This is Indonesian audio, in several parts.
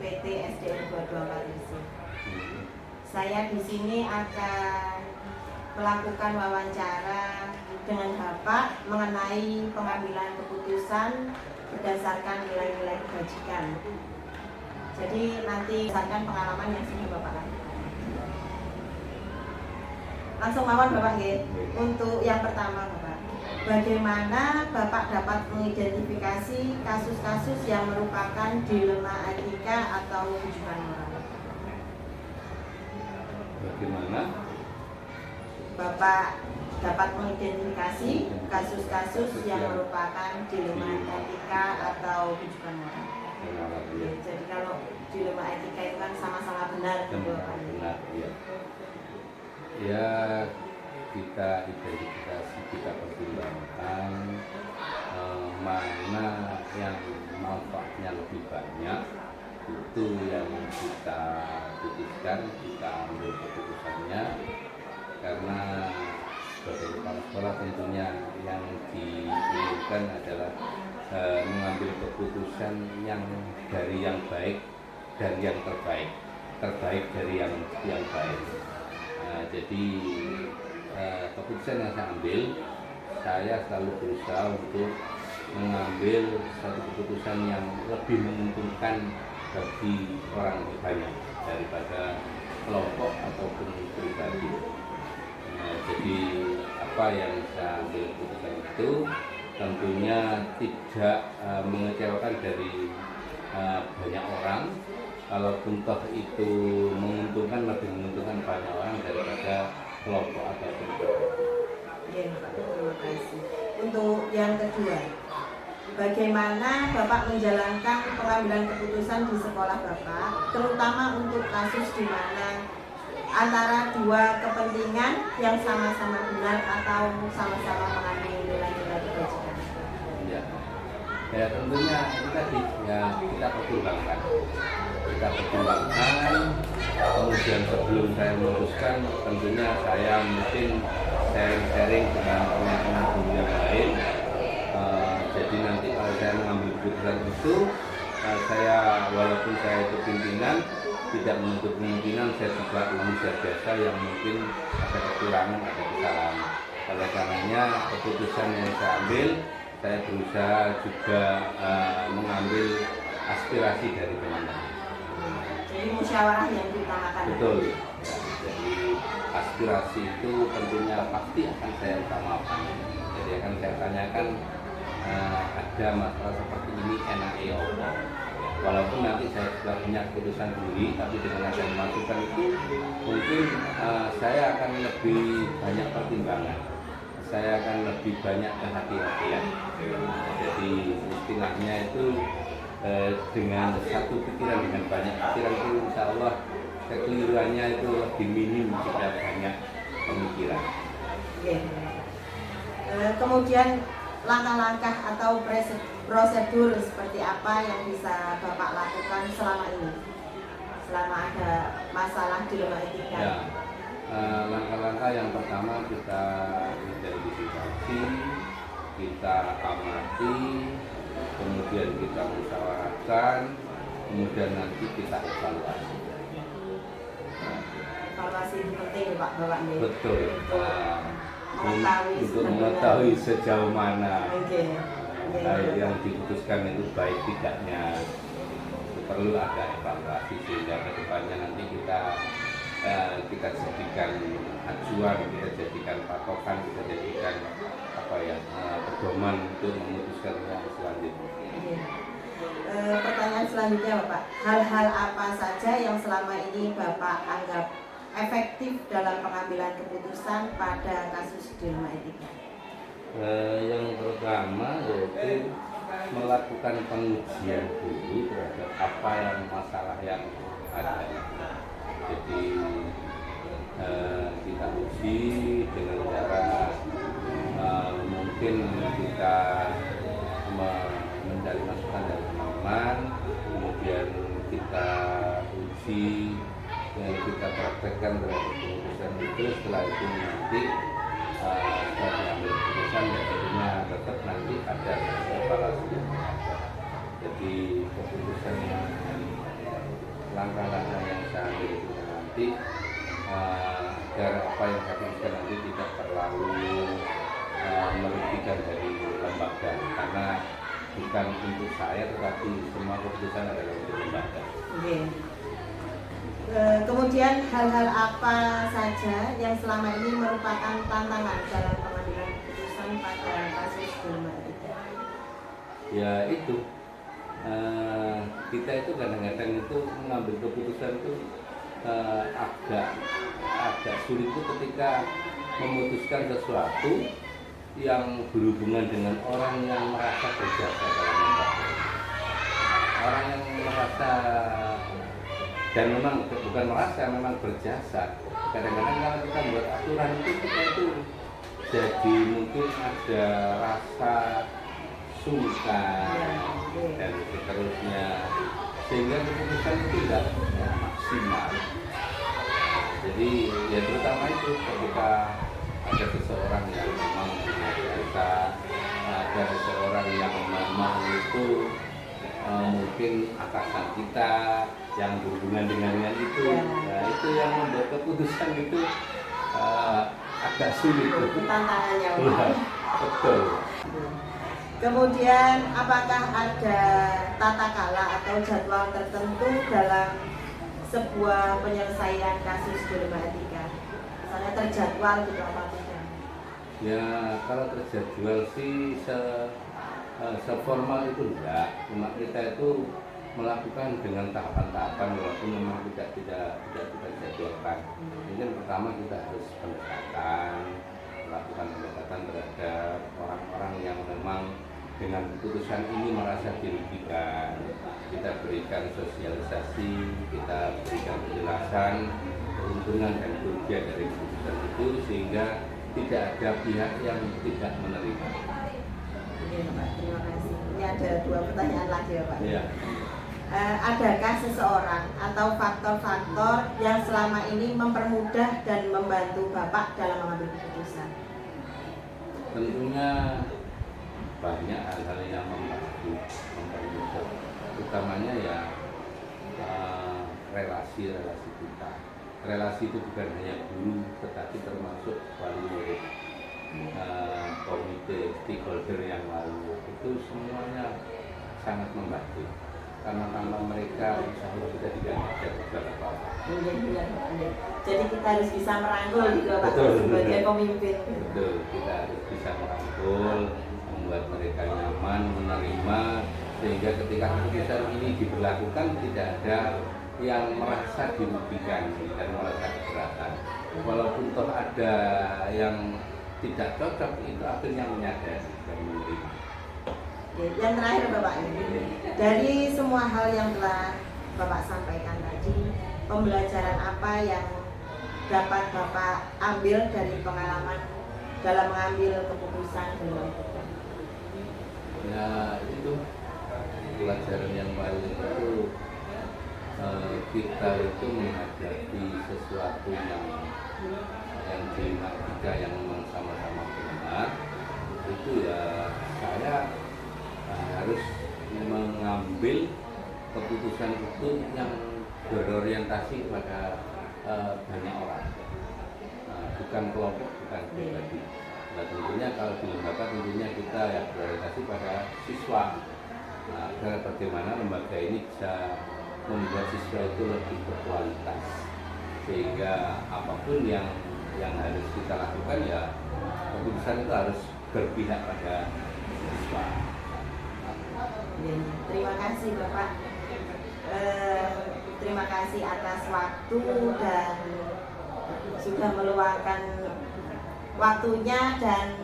PT SDN 224 Gresik. Saya di sini akan melakukan wawancara dengan Bapak mengenai pengambilan keputusan berdasarkan nilai-nilai kebajikan. Jadi nanti berdasarkan pengalaman yang sudah Bapak lakukan. Langsung mawon Bapak nggih. Untuk yang pertama Bapak, bagaimana Bapak dapat mengidentifikasi kasus-kasus yang merupakan dilema etika atau rujukan moral? Bagaimana Bapak dapat mengidentifikasi kasus-kasus yang merupakan dilema etika atau rujukan moral? Jadi kalau dilema etika itu kan sama-sama benar gitu Pak. benar, ya. Ya, kita identifikasi, kita pertimbangkan mana yang manfaatnya lebih banyak, itu yang kita putuskan, kita ambil keputusannya. Karena sebagai kepala sekolah tentunya yang diinginkan adalah mengambil keputusan yang dari yang baik dan yang terbaik dari yang baik. Jadi keputusan yang saya ambil, saya selalu berusaha untuk mengambil satu keputusan yang lebih menguntungkan bagi orang banyak daripada kelompok ataupun pribadi. Jadi apa yang saya ambil keputusan itu tentunya tidak mengecewakan dari banyak orang. Kalaupun toh itu menguntungkan, lebih menguntungkan banyak orang daripada kelompok atau pribadi. Ya, Pak, terima kasih. Untuk yang kedua, bagaimana Bapak menjalankan pengambilan keputusan di sekolah Bapak, terutama untuk kasus di mana antara dua kepentingan yang sama-sama benar atau sama-sama mengambil nilai-nilai kebajikan? Ya tentunya itu tadi ya kita pertimbangkan, kemudian sebelum saya memutuskan tentunya saya mungkin sharing dengan teman-teman guru yang lain. Jadi nanti kalau saya mengambil keputusan itu, saya walaupun saya itu pimpinan, tidak menutup kemungkinan saya juga manusia biasa yang mungkin ada kekurangan, ada kesalahan. Oleh karenanya keputusan yang saya ambil, saya berusaha juga mengambil aspirasi dari teman-teman. Jadi musyawarah yang diutamakan. Betul. Ya, jadi aspirasi itu tentunya pasti akan saya utamakan. Jadi akan saya tanyakan ada masalah seperti ini enaknya apa. Walaupun nanti saya sudah punya keputusan sendiri, tapi dengan ada masukan itu mungkin saya akan lebih banyak pertimbangan. Saya akan lebih banyak kehati-hatian. Jadi istilahnya itu dengan satu pikiran, dengan banyak pikiran itu insya Allah kekeliruannya itu lebih minim jika banyak pemikiran. Kemudian langkah-langkah atau prosedur seperti apa yang bisa Bapak lakukan selama ini, selama ada masalah dilema etika? Ya. Langkah-langkah yang pertama kita identifikasi, kita amati, kemudian kita musyawarahkan, kemudian nanti kita evaluasi. Evaluasi itu penting Pak Bapak. Betul. Untuk Mengetahui mengetahui sejauh mana yang Oke. diputuskan itu baik tidaknya, perlu ada evaluasi sehingga kedepannya nanti kita jadikan acuan, kita jadikan patokan, kita jadikan pedoman untuk memutuskan yang selanjutnya. Pertanyaan selanjutnya Bapak, hal-hal apa saja yang selama ini Bapak anggap efektif dalam pengambilan keputusan pada kasus dilema etika? Yang pertama yaitu melakukan pengujian dulu terhadap apa yang masalah yang ada. Jadi kita uji dengan cara mungkin kita mencari masukan dari teman-teman, kemudian kita uji, kita praktekkan terhadap keputusan itu. Setelah itu nanti setelah diambil keputusan ya tentunya tetap nanti ada evaluasi yang ada. Jadi keputusan yang langkah-langkah yang saya ambil itu nanti agar apa yang saya putuskan nanti tidak terlalu merugikan dari lembaga, karena bukan untuk saya tetapi semua keputusan adalah untuk lembaga. Oke. Kemudian hal-hal apa saja yang selama ini merupakan tantangan dalam pengambilan keputusan pada kasus Delma Etika? Ya itu, kita itu kadang-kadang itu mengambil keputusan itu agak sulit itu ketika memutuskan sesuatu yang berhubungan dengan orang yang merasa berjasa dalam lembaga, orang yang merasa dan memang bukan merasa, memang berjasa. Kadang-kadang kalau kita buat aturan itu kita itu jadi mungkin ada rasa sungkan dan seterusnya, sehingga keputusan itu tidak maksimal. Jadi ya terutama itu ketika ada seseorang yang memang punya jasa, ada seseorang yang memang itu mungkin atasan kita yang berhubungan dengan itu, nah, itu yang membuat keputusan itu agak sulit. Itu tantangannya, Pak. Ya, betul. Kemudian apakah ada tata kala atau jadwal tertentu dalam sebuah penyelesaian kasus Delma Etika? Misalnya terjadwal gitu apa tidak? Ya kalau terjadwal sih seformal itu enggak, cuma kita itu melakukan dengan tahapan-tahapan walaupun memang tidak kita jadwalkan. Mungkin pertama kita harus melakukan pendekatan terhadap orang-orang yang memang dengan keputusan ini merasa dirugikan. Kita berikan sosialisasi, kita berikan penjelasan keuntungan dan kerugian dari keputusan itu sehingga tidak ada pihak yang tidak menerima. Oke, Pak, terima kasih. Ini ada 2 pertanyaan lagi ya, Pak. Ya. Adakah seseorang atau faktor-faktor yang selama ini mempermudah dan membantu Bapak dalam mengambil keputusan? Tentunya banyak hal-hal yang mempermudah, utamanya ya relasi-relasi kita. Relasi itu bukan hanya guru, tetapi termasuk wali murid, komite stakeholder yang lalu, itu semuanya sangat membantu. Karena tanpa mereka, insya Allah kita tidak bisa berbuat apa-apa. Jadi kita harus bisa merangkul juga, Pak, Betul, sebagai betul. pemimpin. Betul, kita harus bisa merangkul, membuat mereka nyaman, menerima, sehingga ketika keputusan ini diberlakukan tidak ada yang merasa dirugikan dan merasa keberatan. Walaupun toh ada yang tidak cocok, itu akhirnya menyadari dan menerima. Yang terakhir Bapak ini, dari semua hal yang telah Bapak sampaikan tadi, pembelajaran apa yang dapat Bapak ambil dari pengalaman dalam mengambil keputusan dalam hidup? Ya itu pelajaran yang paling itu kita itu menghadapi sesuatu yang dilematika yang memang sama-sama benar, itu ya saya harus mengambil keputusan itu yang berorientasi pada banyak orang, bukan kelompok, bukan pribadi. Nah tentunya kalau di lembaga tentunya kita ya berorientasi pada siswa. Nah, agar bagaimana lembaga ini bisa membuat siswa itu lebih berkualitas, sehingga apapun yang harus kita lakukan ya keputusan itu harus berpihak pada siswa. Terima kasih Bapak. Terima kasih atas waktu dan sudah meluangkan waktunya dan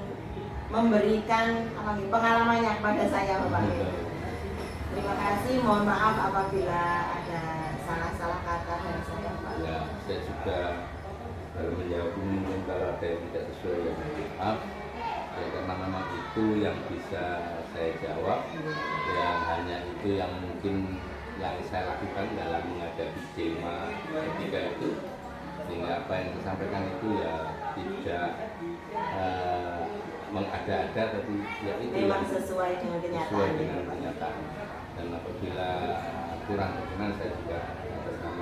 memberikan pengalamannya kepada saya, Bapak. Terima kasih. Mohon maaf apabila ada salah-salah kata dari saya, Pak. Ya, saya juga baru menjawab mungkin kalau ada yang tidak sesuai ya maaf. Ya, karena memang itu yang bisa saya jawab, yang hanya itu yang mungkin yang saya lakukan dalam menghadapi tema etika itu, sehingga apa yang saya sampaikan itu ya tidak mengada-ada, tapi ya itu memang yang sesuai dengan kenyataan. sesuai dengan kenyataan. Dan apabila kurang berkenan saya juga atas nama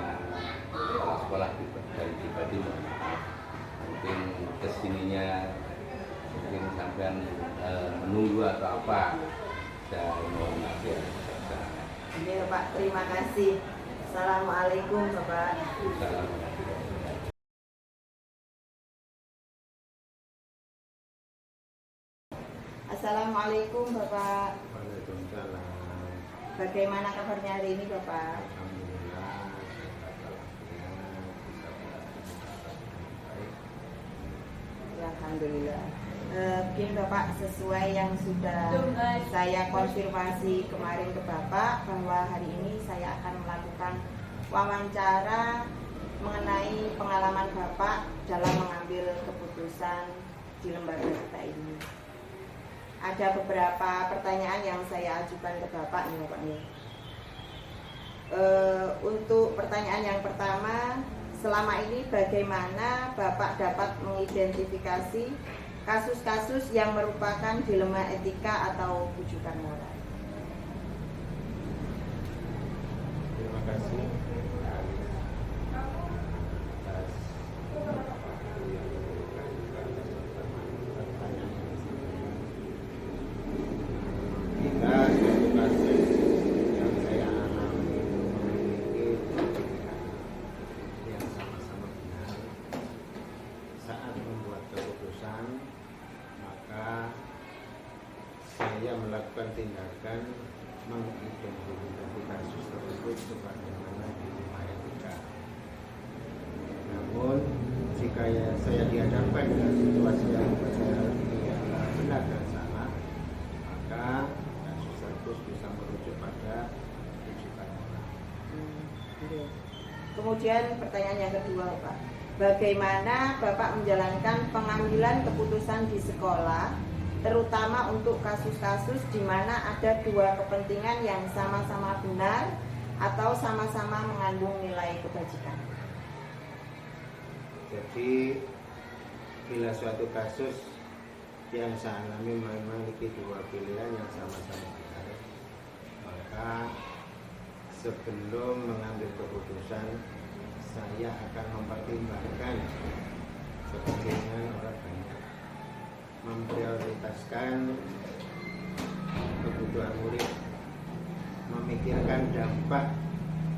Dan mohon maaf ya. Ini Pak, terima kasih. Assalamualaikum Bapak. Assalamualaikum Bapak. Waalaikumsalam. Bagaimana kabarnya hari ini Bapak? Alhamdulillah sehat walafiat, bisa beraktivitas dengan baik. Ya, Alhamdulillah. Mungkin Bapak sesuai yang sudah saya konfirmasi kemarin ke Bapak bahwa hari ini saya akan melakukan wawancara mengenai pengalaman Bapak dalam mengambil keputusan di lembaga kita ini. Ada beberapa pertanyaan yang saya ajukan ke Bapak nih Bapak nih. Untuk pertanyaan yang pertama, selama ini bagaimana Bapak dapat mengidentifikasi kasus-kasus yang merupakan dilema etika atau bujukan moral? Terima kasih atas waktu yang diberikan kepada pertanyaan kita. Suatu kasus yang saya alami memiliki pemikiran yang sama-sama benar saat membuat keputusan, maka saya melakukan tindakan mengidentifikasi kasus tersebut sebagaimana dilema etika. Namun jika saya dihadapkan dengan situasi yang saya benar dan salah, maka kasus tersebut bisa merujuk pada rujukan moral. Kemudian pertanyaan yang kedua Pak, bagaimana Bapak menjalankan pengambilan keputusan di sekolah, terutama untuk kasus-kasus di mana ada dua kepentingan yang sama-sama benar atau sama-sama mengandung nilai kebajikan? Jadi bila suatu kasus yang saya alami memiliki dua pilihan yang sama-sama benar, maka sebelum mengambil keputusan saya akan mempertimbangkan kepentingan orang banyak, memprioritaskan kebutuhan murid, memikirkan dampak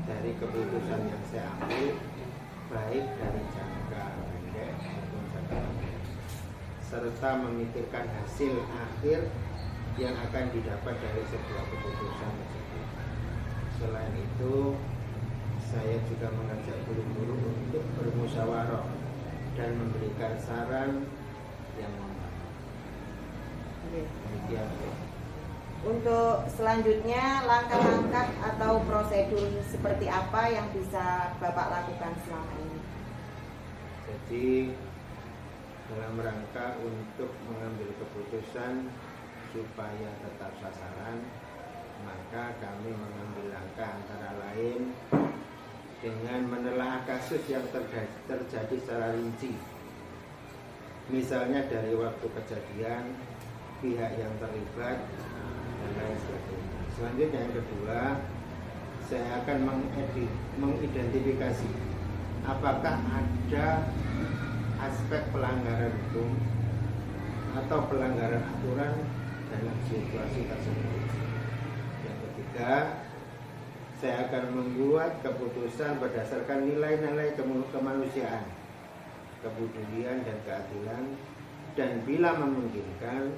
dari keputusan yang saya ambil, baik dari jangka pendek maupun jangka panjang, serta memikirkan hasil akhir yang akan didapat dari sebuah keputusan tersebut. Selain itu, saya juga mengajak guru-guru untuk bermusyawarah dan memberikan saran yang membantu. Demikian. Untuk selanjutnya, langkah-langkah atau prosedur seperti apa yang bisa Bapak lakukan selama ini? Jadi dalam rangka untuk mengambil keputusan supaya tetap sasaran, maka kami mengambil langkah antara lain dengan menelaah kasus yang terjadi secara rinci. Misalnya dari waktu kejadian, pihak yang terlibat, dan lain sebagainya. Selanjutnya yang kedua, saya akan mengidentifikasi apakah ada aspek pelanggaran hukum atau pelanggaran aturan dalam situasi tersebut. Yang ketiga, saya akan membuat keputusan berdasarkan nilai-nilai kemanusiaan, kepedulian dan keadilan, dan bila memungkinkan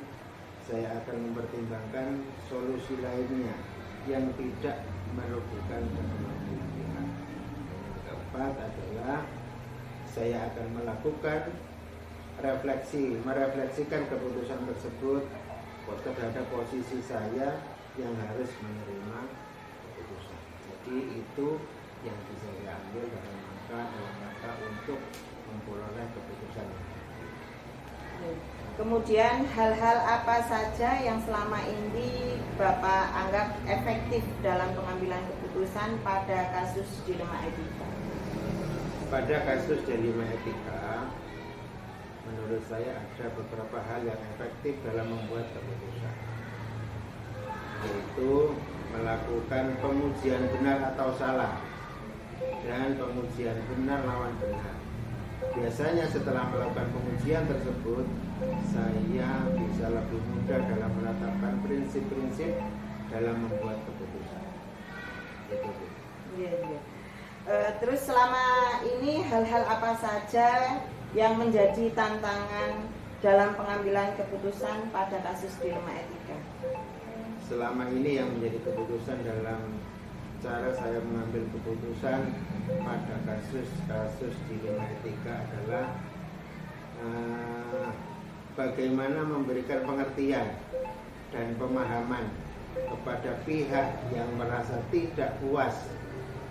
saya akan mempertimbangkan solusi lainnya yang tidak merugikan kedua belah pihak. Yang keempat adalah saya akan melakukan merefleksikan keputusan tersebut terhadap posisi saya yang harus menerima keputusan. Jadi itu yang bisa saya ambil dalam rangka untuk memperoleh keputusan. Kemudian hal-hal apa saja yang selama ini Bapak anggap efektif dalam pengambilan keputusan pada kasus dilema etika? Pada kasus dilema etika, menurut saya ada beberapa hal yang efektif dalam membuat keputusan, yaitu melakukan pengujian benar atau salah dan pengujian benar lawan benar. Biasanya setelah melakukan pengujian tersebut, saya bisa lebih mudah dalam menetapkan prinsip-prinsip dalam membuat keputusan. Itu, Bu. Iya, iya. Terus selama ini hal-hal apa saja yang menjadi tantangan dalam pengambilan keputusan pada kasus dilema etika? Selama ini yang menjadi keputusan dalam cara saya mengambil keputusan pada kasus-kasus dilema etika adalah bagaimana memberikan pengertian dan pemahaman kepada pihak yang merasa tidak puas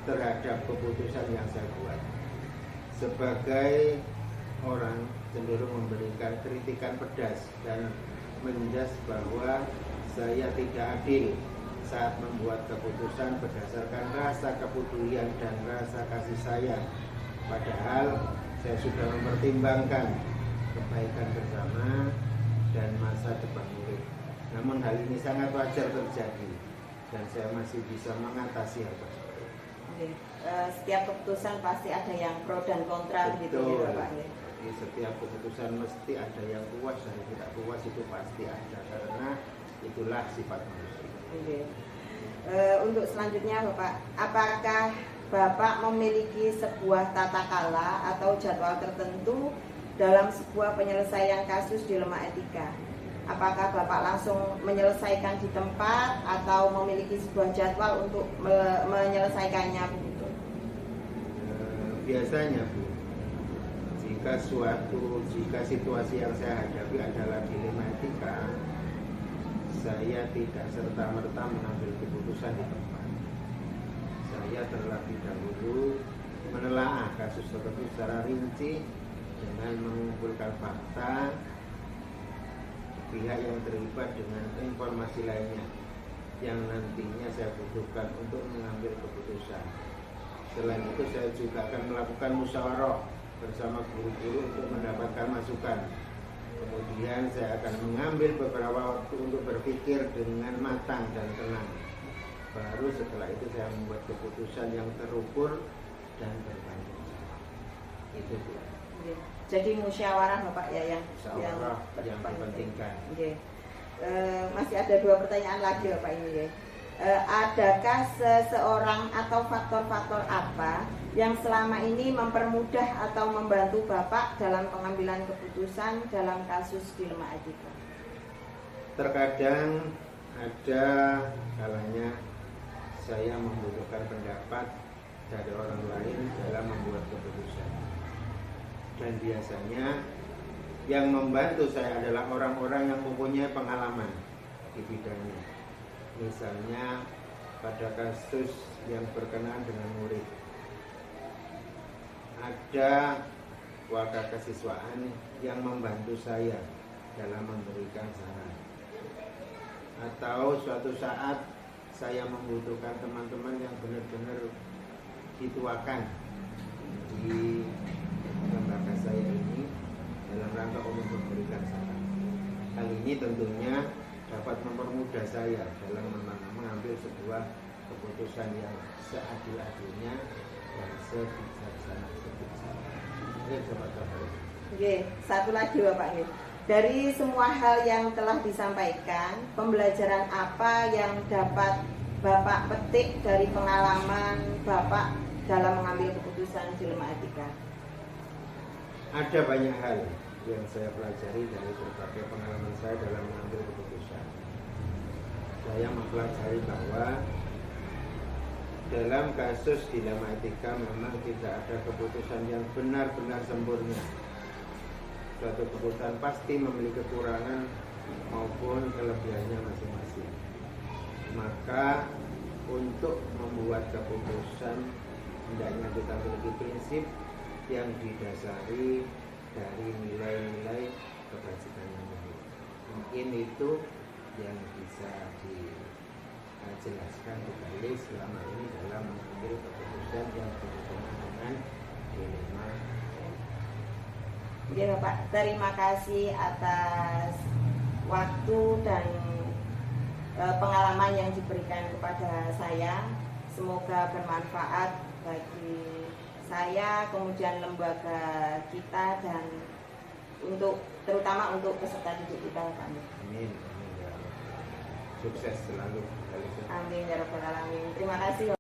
terhadap keputusan yang saya buat. Sebagai orang cenderung memberikan kritikan pedas dan menjas bahwa saya tidak adil saat membuat keputusan berdasarkan rasa kepedulian dan rasa kasih sayang. Padahal saya sudah mempertimbangkan kebaikan bersama dan masa depan murid. Namun hal ini sangat wajar terjadi dan saya masih bisa mengatasi hal tersebut. Setiap keputusan pasti ada yang pro dan kontra gitu ya Pak. Jadi setiap keputusan mesti ada yang puas dan tidak puas, itu pasti ada karena itulah sifat manusia. Untuk selanjutnya Bapak, apakah Bapak memiliki sebuah tata kala atau jadwal tertentu dalam sebuah penyelesaian kasus dilema etika? Apakah Bapak langsung menyelesaikan di tempat atau memiliki sebuah jadwal untuk menyelesaikannya begitu? Biasanya Bu, jika situasi yang saya hadapi adalah dilema etika, saya tidak serta-merta mengambil keputusan di tempat. Saya terlebih dahulu menelaah kasus tersebut secara rinci dengan mengumpulkan fakta, pihak yang terlibat dengan informasi lainnya yang nantinya saya butuhkan untuk mengambil keputusan. Selain itu saya juga akan melakukan musyawarah bersama guru-guru untuk mendapatkan masukan. Kemudian saya akan mengambil beberapa waktu untuk berpikir dengan matang dan tenang. Baru setelah itu saya membuat keputusan yang terukur dan bertanggung jawab. Itu Bu. Jadi musyawarah Bapak ya yang dipentingkan. Masih ada 2 pertanyaan lagi Bapak ini ya. Adakah seseorang atau faktor-faktor apa yang selama ini mempermudah atau membantu Bapak dalam pengambilan keputusan dalam kasus dilema etika? Terkadang ada kalanya saya membutuhkan pendapat dari orang lain dalam membuat keputusan. Dan biasanya yang membantu saya adalah orang-orang yang mempunyai pengalaman di bidangnya. Misalnya pada kasus yang berkenaan dengan murid, ada warga kesiswaan yang membantu saya dalam memberikan saran. Atau suatu saat saya membutuhkan teman-teman yang benar-benar dituakan di lembaga saya ini dalam rangka untuk memberikan saran. Hal ini tentunya dapat mempermudah saya dalam mengambil sebuah keputusan yang seadil-adilnya dan sebijaksana. Oke, satu lagi Bapak. Dari semua hal yang telah disampaikan, pembelajaran apa yang dapat Bapak petik dari pengalaman Bapak dalam mengambil keputusan dilema etika? Ada banyak hal yang saya pelajari dari berbagai pengalaman saya dalam mengambil keputusan. Saya mempelajari bahwa dalam kasus dilema etika memang tidak ada keputusan yang benar-benar sempurna. Suatu keputusan pasti memiliki kekurangan maupun kelebihannya masing-masing. Maka untuk membuat keputusan hendaknya kita memiliki prinsip yang didasari dari nilai-nilai kebajikan yang baik. Mungkin itu yang bisa dijelaskan kembali selama ini dalam mengambil keputusan yang berhubungan dengan dilema. Oke Bapak, terima kasih atas waktu dan pengalaman yang diberikan kepada saya. Semoga bermanfaat bagi saya, kemudian lembaga kita, dan terutama untuk peserta didik kita Pak. Amin. Sukses selalu. Amin ya rabbal alamin. Terima kasih.